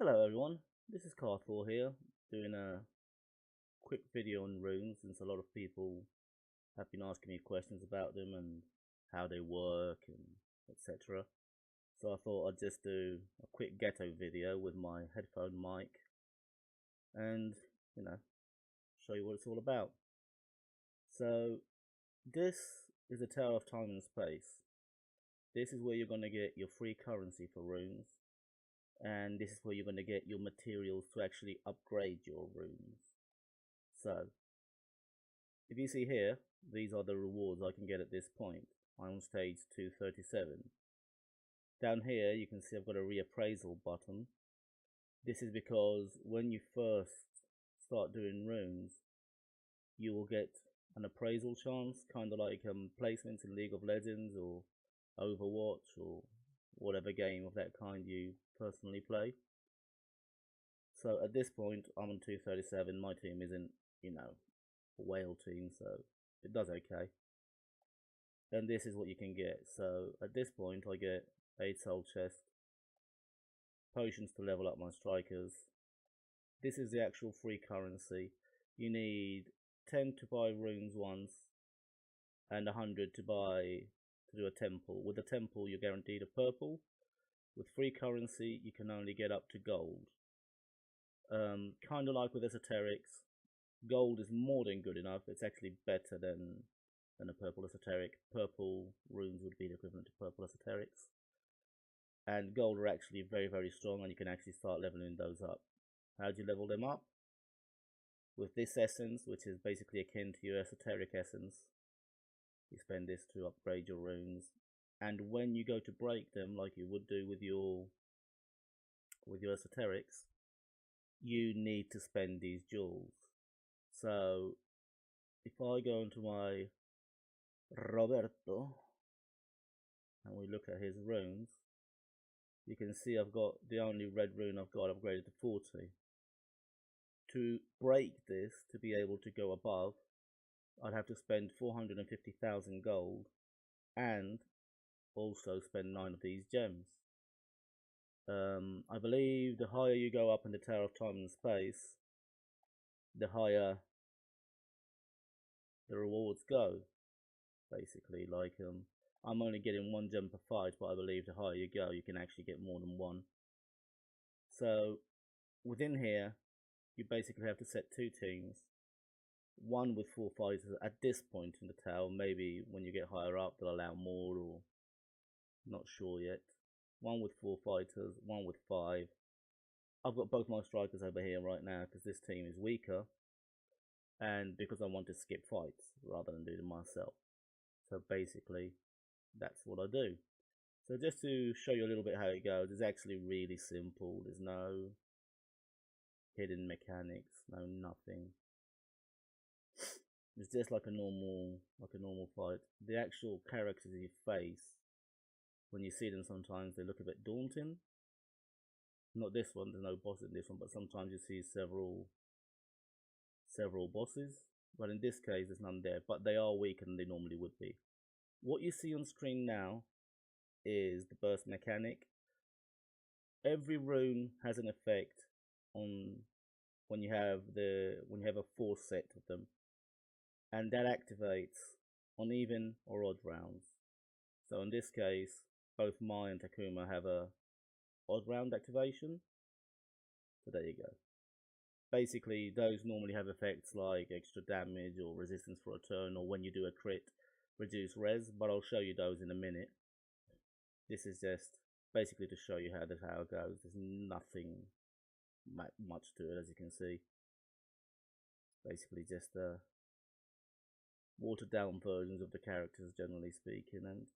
Hello everyone, this is Carthor here, doing a quick video on runes since a lot of people have been asking me questions about them and how they work and etc. So I thought I'd just do a quick ghetto video with my headphone mic and, you know, show you what it's all about. So this is the Tower of Time and Space. This is where you're going to get your free currency for runes, and this is where you're going to get your materials to actually upgrade your runes. So, if you see here, these are the rewards I can get at this point. I'm on stage 237. Down here, you can see I've got a reappraisal button. This is because when you first start doing runes, you will get an appraisal chance, kind of like placements in League of Legends or Overwatch or whatever game of that kind you personally play. So at this point, I'm on 237. My team isn't, a whale team, so it does okay. And this is what you can get. So at this point, I get 8 soul chest, potions to level up my strikers. This is the actual free currency. You need 10 to buy runes once, and 100 to do a temple. With a temple, you're guaranteed a purple. With free currency, you can only get up to gold. Kind of like with esoterics, gold is more than good enough. It's actually better than a purple esoteric. Purple runes would be the equivalent to purple esoterics. And gold are actually very, very strong, and you can actually start leveling those up. How do you level them up? With this essence, which is basically akin to your esoteric essence. You spend this to upgrade your runes. And when you go to break them, like you would do with your esoterics, you need to spend these jewels. So if I go into my Roberto and we look at his runes, you can see I've got the only red rune I've got upgraded to 40. To break this, to be able to go above, I'd have to spend 450,000 gold and also spend 9 of these gems. I believe the higher you go up in the Tower of Time and Space, the higher the rewards go. Basically, like I'm only getting 1 gem per fight, but I believe the higher you go, you can actually get more than 1. So within here, you basically have to set 2 teams. One with 4 fighters at this point in the tower. Maybe when you get higher up, they'll allow more, or not sure yet. One with 4 fighters, one with 5. I've got both my strikers over here right now because this team is weaker, and because I want to skip fights rather than do them myself. So basically, that's what I do. So just to show you a little bit how it goes, it's actually really simple. There's no hidden mechanics, no nothing. It's just like a normal fight. The actual characters you face, when you see them, sometimes they look a bit daunting. Not this one. There's no boss in this one, but sometimes you see several bosses. But in this case, there's none there. But they are weaker than they normally would be. What you see on screen now is the burst mechanic. Every rune has an effect on when you have a 4 set of them, and that activates on even or odd rounds. So in this case, both Mai and Takuma have a odd round activation. So there you go. Basically, those normally have effects like extra damage or resistance for a turn, or when you do a crit, reduce res, but I'll show you those in a minute. This is just basically to show you how the tower goes. There's nothing much to it, as you can see. Basically just watered down versions of the characters, generally speaking, and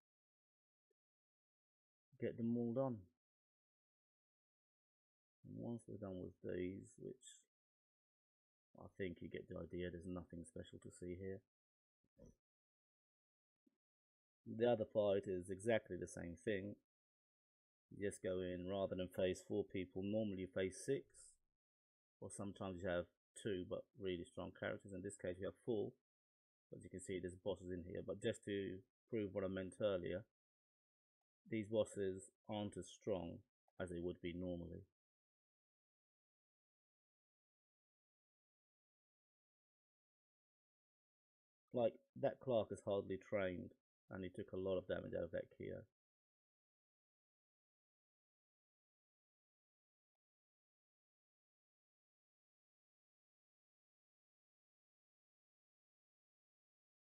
get them all done. And once we're done with these, which I think you get the idea, there's nothing special to see here. The other fight is exactly the same thing. You just go in, rather than face 4 people, normally you face 6, or sometimes you have 2 but really strong characters. In this case you have 4. As you can see, there's bosses in here, but just to prove what I meant earlier, these bosses aren't as strong as they would be normally. like that Clark is hardly trained, and he took a lot of damage out of that Kia.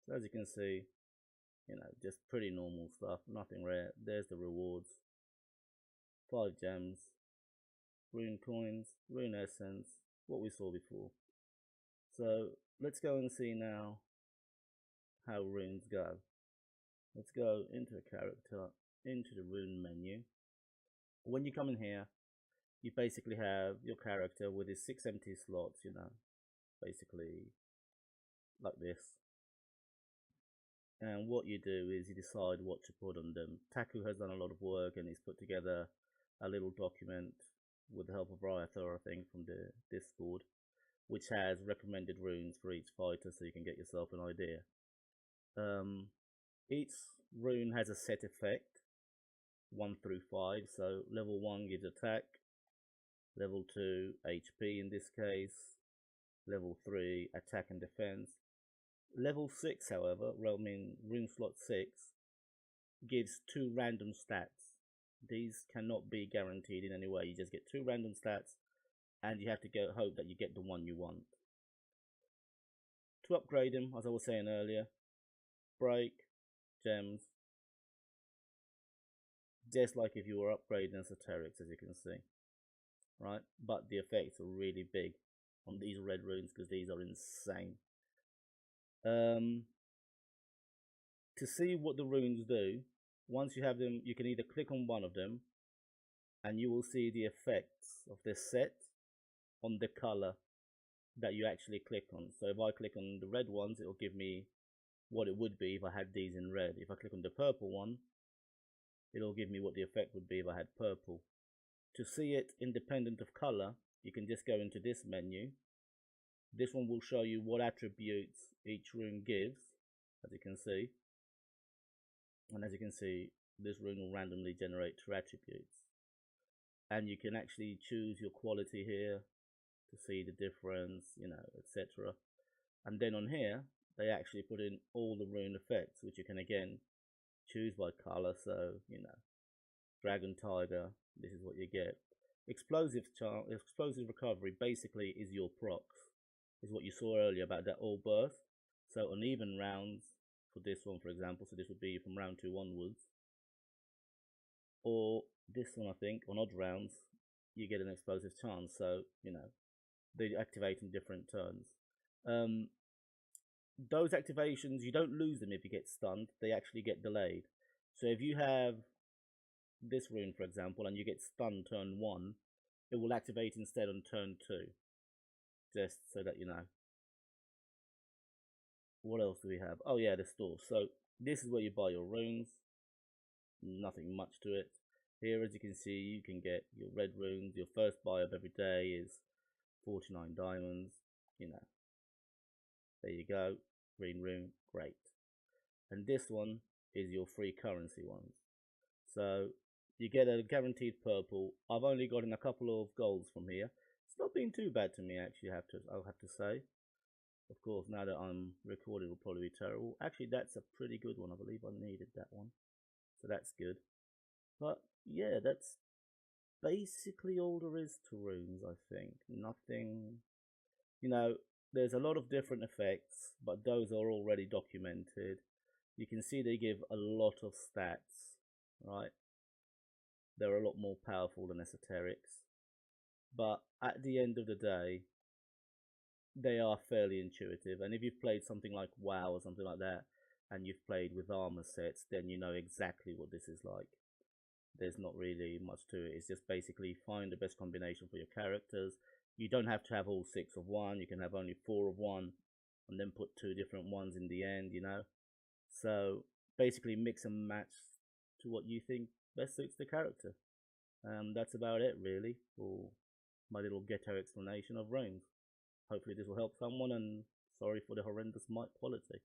So as you can see, just pretty normal stuff, nothing rare. There's the rewards. 5 gems, rune coins, rune essence, what we saw before. So let's go and see now how runes go. Let's go into a character, into the rune menu. When you come in here, you basically have your character with his 6 empty slots, basically like this. And what you do is you decide what to put on them. Taku has done a lot of work and he's put together a little document with the help of Ryatha, I think, from the Discord, which has recommended runes for each fighter so you can get yourself an idea. Each rune has a set effect, 1 through 5. So level 1 gives attack, level 2 HP in this case, level 3 attack and defense. Level 6, however, rune slot 6, gives 2 random stats. These cannot be guaranteed in any way. You just get 2 random stats and you have to hope that you get the one you want. To upgrade him, as I was saying earlier, break, gems, just like if you were upgrading esoterics, as you can see, right? But the effects are really big on these red runes because these are insane. To see what the runes do, once you have them, you can either click on one of them and you will see the effects of this set on the color that you actually click on. So if I click on the red ones, it will give me what it would be if I had these in red. If I click on the purple one, it'll give me what the effect would be if I had purple. To see it independent of color, you can just go into this menu. This one will show you what attributes each rune gives, as you can see. And as you can see, this rune will randomly generate 2 attributes. And you can actually choose your quality here to see the difference, etc. And then on here, they actually put in all the rune effects, which you can again choose by color. So, Dragon Tiger, this is what you get. Explosive recovery basically is your procs, is what you saw earlier about that all burst. So on even rounds, for this one for example, so this would be from round 2 onwards, or this one I think, on odd rounds, you get an explosive chance. So, they activate in different turns. Those activations, you don't lose them if you get stunned, they actually get delayed. So if you have this rune for example and you get stunned turn 1, it will activate instead on turn 2, just so that you know. What else do we have? Oh yeah, the store. So this is where you buy your runes. Nothing much to it. Here, as you can see, you can get your red runes. Your first buy of every day is 49 diamonds. There you go. Green rune, great. And this one is your free currency ones. So you get a guaranteed purple. I've only gotten a couple of golds from here. It's not been too bad to me actually, I'll have to say. Of course, now that I'm recording, it'll probably be terrible. Actually, that's a pretty good one. I believe I needed that one. So that's good. But yeah, that's basically all there is to runes, I think. Nothing, there's a lot of different effects, but those are already documented. You can see they give a lot of stats, right? They're a lot more powerful than esoterics. But at the end of the day, they are fairly intuitive. And if you've played something like WoW or something like that, and you've played with armor sets, then you know exactly what this is like. There's not really much to it. It's just basically find the best combination for your characters. You don't have to have all 6 of one. You can have only 4 of one, and then put 2 different ones in the end, So basically mix and match to what you think best suits the character. And that's about it really for my little ghetto explanation of runes. Hopefully this will help someone, and sorry for the horrendous mic quality.